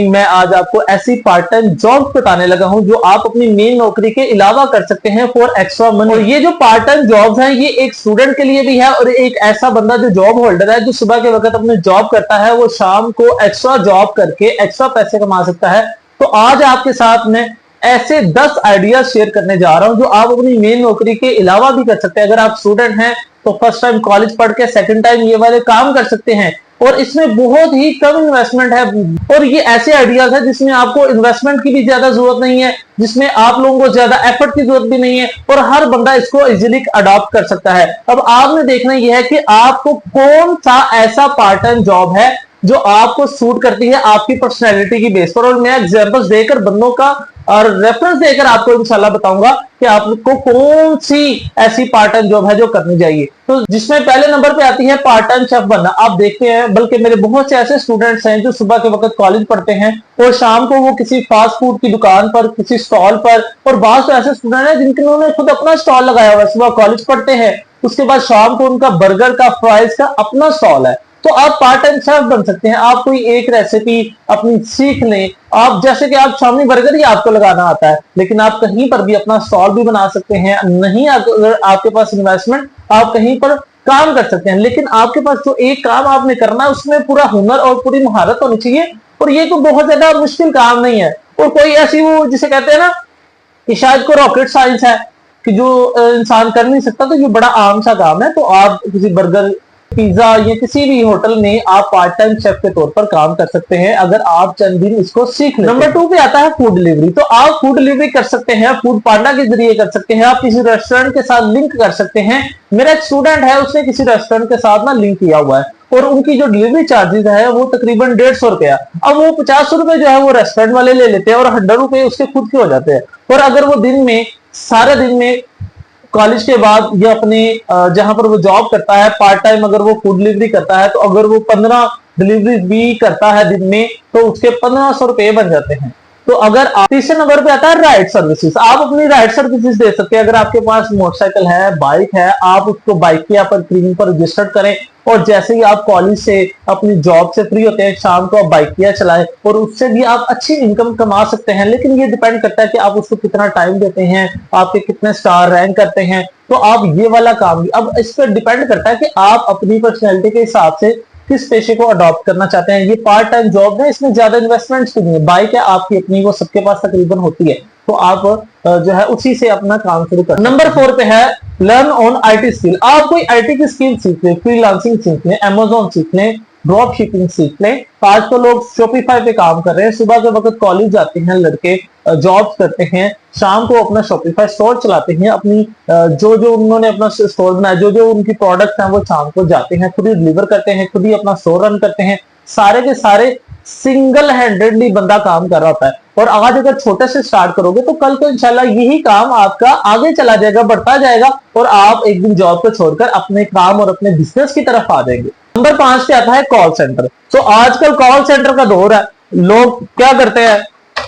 मैं आज आपको ऐसी पार्ट टाइम जॉब बताने लगा हूं जो आप अपनी मेन नौकरी के अलावा कर सकते हैं फॉर एक्स्ट्रा मनी। और ये जो पार्ट टाइम जॉब्स हैं ये एक स्टूडेंट के लिए भी है और एक ऐसा बंदा जो जॉब होल्डर है जो सुबह के वक्त अपने जॉब करता है वो शाम को एक्स्ट्रा जॉब करके एक्स्ट्रा पैसे कमा सकता है। तो आज आपके साथ में ऐसे 10 आइडियाज शेयर करने जा रहा हूं जो आप अपनी मेन नौकरी के अलावा भी कर सकते हैं। अगर आप स्टूडेंट हैं तो फर्स्ट टाइम कॉलेज पढ़ के सेकंड टाइम ये वाले काम कर सकते हैं और इसमें बहुत ही कम इन्वेस्टमेंट है। और ये ऐसे आइडियाज है जिसमें आपको इन्वेस्टमेंट की भी ज्यादा जरूरत नहीं है, जिसमें आप लोगों को ज्यादा एफर्ट की जरूरत भी नहीं है और हर बंदा इसको इजीली अडॉप्ट कर सकता है। अब आपने देखना यह है कि आपको कौन सा ऐसा पार्ट टाइम जॉब है जो आपको सूट करती है आपकी पर्सनैलिटी की बेस पर। और मैं एग्जांपल्स देकर बंदों का और रेफरेंस देकर आपको इंशाल्लाह बताऊंगा कि आपको कौन सी ऐसी पार्ट टाइम जॉब है जो करनी चाहिए। तो जिसमें पहले नंबर पे आती है पार्ट टाइम शेफ बनना। आप देखते हैं बल्कि मेरे बहुत से ऐसे स्टूडेंट्स हैं जो सुबह के वक्त कॉलेज पढ़ते हैं और शाम को वो किसी फास्ट फूड की दुकान पर, किसी स्टॉल पर, और बहुत से ऐसे स्टूडेंट हैं जिन्होंने खुद अपना स्टॉल लगाया हुआ है। सुबह कॉलेज पढ़ते हैं, उसके बाद शाम को उनका बर्गर का, फ्राइज का अपना स्टॉल है। तो आप पार्ट टाइम शेफ बन सकते हैं। आप कोई एक रेसिपी अपनी सीख लें। आप जैसे कि आप शामी बर्गर ही आपको लगाना आता है, लेकिन आप कहीं पर भी अपना स्टॉल भी बना सकते हैं। नहीं अगर आपके पास इन्वेस्टमेंट, आप कहीं पर काम कर सकते हैं। लेकिन आपके पास जो एक काम आपने करना है उसमें पूरा हुनर और पूरी महारत होनी चाहिए। और ये तो बहुत ज्यादा मुश्किल काम नहीं है और कोई ऐसी वो जिसे कहते हैं ना कि शायद को रॉकेट साइंस है कि जो इंसान कर नहीं सकता, तो ये बड़ा आम सा काम है। तो आप किसी बर्गर, पिज्जा या किसी भी होटल में आप पार्ट टाइम शेफ के तौर पर काम कर सकते हैं अगर आप चंद दिन इसको सीख लें। नंबर 2 पे आता है फूड डिलीवरी। तो आप फूड डिलीवरी कर सकते हैं, फूड पांडा के जरिए कर सकते हैं, आप किसी रेस्टोरेंट के साथ लिंक कर सकते हैं। मेरा एक स्टूडेंट है, उसने किसी रेस्टोरेंट के साथ ना लिंक किया हुआ है और उनकी जो डिलीवरी चार्जेस है वो तकरीबन 150 रुपया। अब वो 50 रुपए जो है वो रेस्टोरेंट वाले ले लेते हैं और 100 रुपए उसके खुद के हो जाते हैं। और अगर वो दिन में, सारे दिन में, कॉलेज के बाद या अपने जहां पर वो जॉब करता है पार्ट टाइम, अगर वो फूड डिलीवरी करता है तो अगर वो 15 डिलीवरी भी करता है दिन में तो उसके 1500 रुपए बन जाते हैं। तो अगर तीसरे नंबर पे आता है राइड सर्विसेज। आप अपनी राइड सर्विसेज दे सकते हैं। अगर आपके पास मोटरसाइकिल है, बाइक है, आप उसको बाइकिया पर क्रीम पर रजिस्टर्ड करें और जैसे ही आप कॉलेज से अपनी जॉब से फ्री होते हैं शाम को आप बाइकिया चलाएं और उससे भी आप अच्छी इनकम कमा सकते हैं। लेकिन ये डिपेंड करता है कि आप उसको कितना टाइम देते हैं, आपके कितने स्टार रैंक करते हैं। तो आप ये वाला काम भी, अब इस पर डिपेंड करता है कि आप अपनी पर्सनैलिटी के हिसाब से किस पेशे को अडॉप्ट करना चाहते हैं। ये पार्ट टाइम जॉब है, इसमें ज्यादा इन्वेस्टमेंट्स भी नहीं है। बाइक है आपकी अपनी, वो सबके पास तकरीबन होती है, तो आप जो है उसी से अपना काम शुरू करें। नंबर 4 पे है लर्न ऑन आईटी स्किल। आप कोई आईटी की स्किल सीख लें, फ्रीलांसिंग सीख लें, अमेजोन सीख लें, ड्रॉप शिपिंग सीख लें। आज तो लोग शॉपिफाई पे काम कर रहे हैं। सुबह के वक्त कॉलेज जाते हैं लड़के, जॉब करते हैं, शाम को अपना शॉपिफाई स्टोर चलाते हैं। अपनी जो जो उन्होंने अपना स्टोर बनाया, जो जो उनकी प्रोडक्ट हैं वो शाम को जाते हैं, खुद ही डिलीवर करते हैं, खुद ही अपना स्टोर रन करते हैं। सारे के सारे सिंगल हैंडेडली बंदा काम कर रहा होता है। और आज अगर छोटे से स्टार्ट करोगे तो कल को इंशाल्लाह यही काम आपका आगे चला जाएगा, बढ़ता जाएगा और आप एक दिन जॉब को छोड़कर अपने काम और अपने बिजनेस की तरफ आ जाएंगे। नंबर 5 पे आता है कॉल सेंटर। तो आजकल कॉल सेंटर का दौर है। लोग क्या करते हैं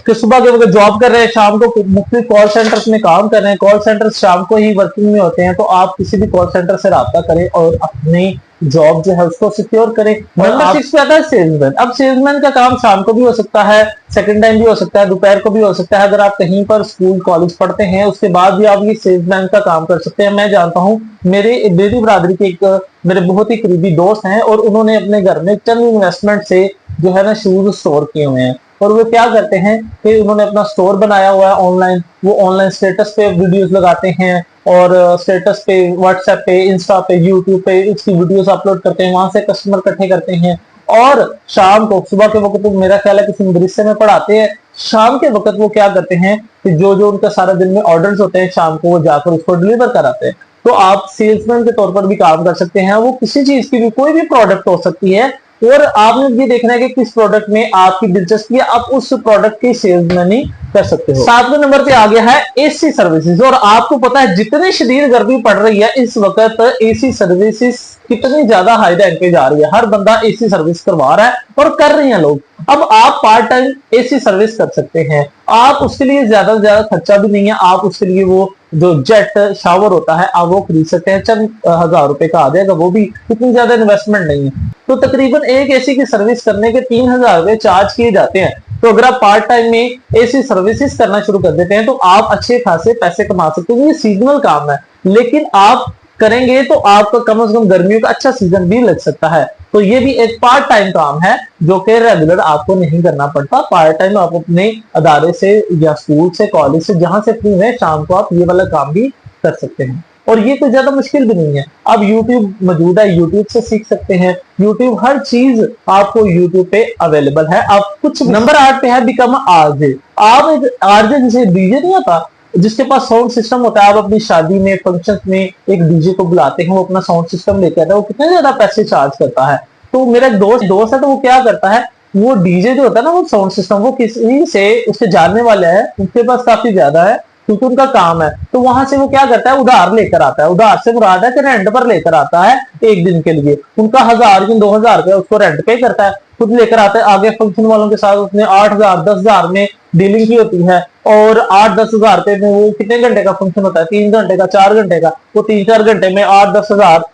कि सुबह के वक्त जॉब कर रहे हैं, शाम को मुख्तलिफ कॉल सेंटर्स में काम कर रहे हैं। कॉल सेंटर शाम को ही वर्किंग में होते हैं। तो आप किसी भी कॉल सेंटर से राब्ता करें और अपनी जॉब जो है उसको सिक्योर करें। नंबर 6 पे आता है सेल्समैन। अब सेल्समैन का काम शाम को भी हो सकता है, सेकंड टाइम भी हो सकता है, दोपहर को भी हो सकता है। अगर आप कहीं पर स्कूल कॉलेज पढ़ते हैं उसके बाद भी आप ये सेल्समैन का काम कर सकते हैं। मैं जानता हूं, मेरी बरादरी के एक मेरे बहुत ही करीबी दोस्त हैं और उन्होंने अपने घर में चंद इन्वेस्टमेंट से जो है ना शूज स्टोर किए हुए हैं। और वो क्या करते हैं कि उन्होंने अपना स्टोर बनाया हुआ है ऑनलाइन। वो ऑनलाइन स्टेटस पे वीडियोस लगाते हैं और स्टेटस पे, व्हाट्सएप पे, इंस्टा पे, यूट्यूब पे इसकी वीडियोस अपलोड करते हैं। वहां से कस्टमर इकट्ठे करते हैं और शाम को, सुबह के वक्त तो मेरा ख्याल है किसी मदरसे में पढ़ाते हैं, शाम के वक्त वो क्या करते हैं कि जो जो उनका सारा दिन में ऑर्डर्स होते हैं शाम को वो जाकर उसको डिलीवर कराते हैं। तो आप सेल्समैन के तौर पर भी काम कर सकते हैं। वो किसी चीज की भी, कोई भी प्रोडक्ट हो सकती है और आपने ये देखना है कि किस प्रोडक्ट में आपकी दिलचस्पी है, आप उस प्रोडक्ट की सेल्समैनी कर सकते हो। 7वें नंबर पे आ गया है एसी सर्विसेज। और आपको पता है जितनी शदीद गर्मी पड़ रही है इस वक्त एसी सर्विसेज कितनी ज्यादा हाई रैंक पे जा रही है। हर बंदा एसी सर्विस करवा रहा है और कर रहे हैं लोग। अब आप पार्ट टाइम एसी सर्विस कर सकते हैं। आप उसके लिए ज्यादा से ज्यादा खर्चा भी नहीं है। आप उसके लिए वो जो जेट शावर होता है आप वो खरीद सकते हैं, चंद 1000 रुपए का आ जाएगा, वो भी इतनी ज्यादा इन्वेस्टमेंट नहीं है। तो तकरीबन एक एसी की सर्विस करने के 3000 रुपए चार्ज किए जाते हैं। तो अगर आप पार्ट टाइम में ऐसी सर्विसेज करना शुरू कर देते हैं तो आप अच्छे खासे पैसे कमा सकते हैं। ये सीजनल काम है, लेकिन आप करेंगे तो आपका कम से कम गर्मियों का अच्छा सीजन भी लग सकता है। तो ये भी एक पार्ट टाइम काम है जो कि रेगुलर आपको नहीं करना पड़ता। पार्ट टाइम आप अपने अदारे से या स्कूल से, कॉलेज से, जहां से फ्री है, शाम को आप ये वाला काम भी कर सकते हैं। और ये कोई ज्यादा मुश्किल भी नहीं है। अब YouTube मौजूद है, YouTube से सीख सकते हैं। YouTube हर चीज आपको YouTube पे अवेलेबल है। आप कुछ नंबर 8 पे है बिकम आरजे। आप एक आरजे, जिसे डीजे नहीं आता, जिसके पास साउंड सिस्टम होता है, आप अपनी शादी में, फंक्शन में एक डीजे को बुलाते हैं, वो अपना साउंड सिस्टम लेके आता है, वो कितने ज्यादा पैसे चार्ज करता है। तो मेरा एक दोस्त है, तो वो क्या करता है, वो डीजे जो होता है ना, वो साउंड सिस्टम, वो किसी से उसके जानने वाले है, उनके पास काफी ज्यादा है क्योंकि उनका काम है, तो वहां से वो क्या करता है, उधार लेकर आता है। उधार से मुराद है कि रेंट पर लेकर आता है एक दिन के लिए। उनका 1000 या 2000 रुपया उसको रेंट पे करता है, खुद लेकर आता है। आगे फंक्शन वालों के साथ उसने 8000 10,000 में डीलिंग की होती है, और 8-10 हजार रुपए में वो कितने घंटे का फंक्शन होता है, 3 घंटे का, 4 घंटे का, वो 3-4 घंटे में 8-10 हजार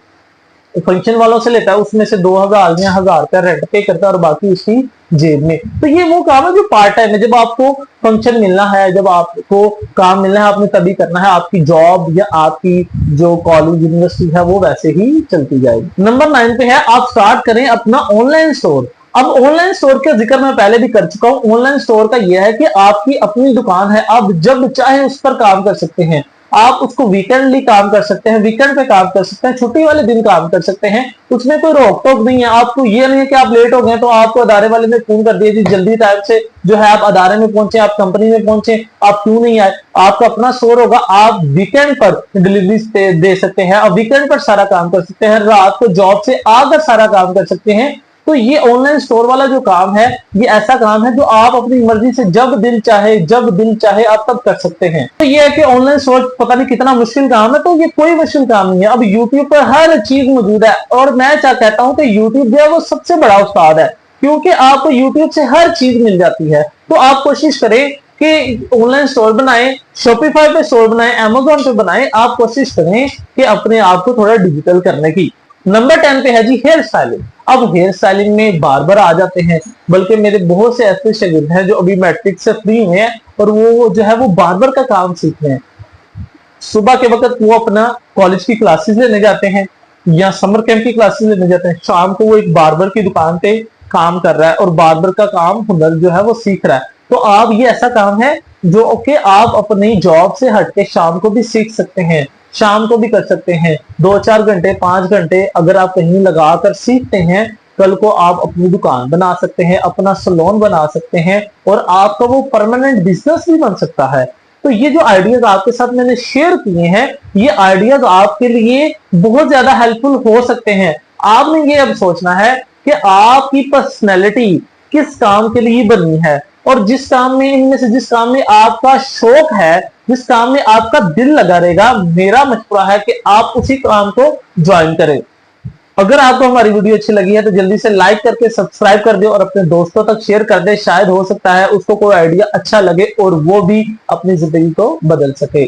फंक्शन वालों से लेता है। उसमें से 2000 या 1000 रुपया रेंट पे करता है और बाकी उसकी जेब में। तो ये वो काम है जो पार्ट टाइम है। जब आपको फंक्शन मिलना है, जब आपको काम मिलना है, आपने तभी करना है। आपकी जॉब या आपकी जो कॉलेज यूनिवर्सिटी है वो वैसे ही चलती जाएगी। नंबर 9 पे है, आप स्टार्ट करें अपना ऑनलाइन स्टोर। अब ऑनलाइन स्टोर का जिक्र मैं पहले भी कर चुका हूं। ऑनलाइन स्टोर का यह है कि आपकी अपनी दुकान है, आप जब चाहे उस पर काम कर सकते हैं। आप उसको वीकेंडली काम कर सकते हैं, वीकेंड पे काम कर सकते हैं, छुट्टी वाले दिन काम कर सकते हैं। उसमें कोई रोक टोक नहीं है। आपको ये नहीं है कि आप लेट हो गए तो आपको अदारे वाले ने फोन कर दिया जी जल्दी टाइम से जो है आप अदारे में पहुंचे, आप कंपनी में पहुंचे, आप क्यों नहीं आए। आपका अपना स्टोर होगा, आप वीकेंड पर डिलीवरी दे सकते हैं, आप वीकेंड पर सारा काम कर सकते हैं, रात को जॉब से आकर सारा काम कर सकते हैं। तो ये ऑनलाइन स्टोर वाला जो काम है, ये ऐसा काम है जो आप अपनी मर्जी से जब दिल चाहे आप तब कर सकते हैं। तो ये है कि ऑनलाइन स्टोर पता नहीं कितना मुश्किल काम है, तो ये कोई मुश्किल काम नहीं है। अब यूट्यूब पर हर चीज मौजूद है, और मैं क्या कहता हूं कि यूट्यूब जो है वो सबसे बड़ा उस्ताद है, क्योंकि आपको यूट्यूब से हर चीज मिल जाती है। तो आप कोशिश करें कि ऑनलाइन स्टोर बनाएं, शॉपिफाई पे स्टोर बनाएं, अमेज़न पे बनाएं। आप कोशिश करें कि अपने आप को थोड़ा डिजिटल करने की। नंबर 10 पे है जी हेयर स्टाइलिंग। अब हेयर स्टाइलिंग में बार्बर आ जाते हैं, बल्कि मेरे बहुत से ऐसे शागिर्द हैं जो अभी मैट्रिक से फ्री हुए हैं और वो जो है वो बार्बर का काम सीख रहे हैं। सुबह के वक्त वो अपना कॉलेज की क्लासेस लेने जाते हैं या समर कैंप की क्लासेस लेने जाते हैं, शाम को वो एक बार्बर की दुकान पे काम कर रहा है और बार्बर का काम हुनर जो है वो सीख रहा है। तो आप ये ऐसा काम है जो कि आप अपनी जॉब से हटके शाम को भी सीख सकते हैं, शाम को भी कर सकते हैं। 2-4 घंटे 5 घंटे अगर आप कहीं लगाकर सीखते हैं, कल को आप अपनी दुकान बना सकते हैं, अपना सैलून बना सकते हैं और आपका वो परमानेंट बिजनेस भी बन सकता है। तो ये जो आइडियाज आपके साथ मैंने शेयर किए हैं, ये आइडियाज आपके लिए बहुत ज्यादा हेल्पफुल हो सकते हैं। आपने ये अब सोचना है कि आपकी पर्सनैलिटी किस काम के लिए बनी है, और जिस काम में, इनमें से जिस काम में आपका शौक है, जिस काम में आपका दिल लगा रहेगा, मेरा मशवरा है कि आप उसी काम को ज्वाइन करें। अगर आपको हमारी वीडियो अच्छी लगी है तो जल्दी से लाइक करके सब्सक्राइब कर दे और अपने दोस्तों तक शेयर कर दे। शायद हो सकता है उसको कोई आइडिया अच्छा लगे और वो भी अपनी जिंदगी को बदल सके।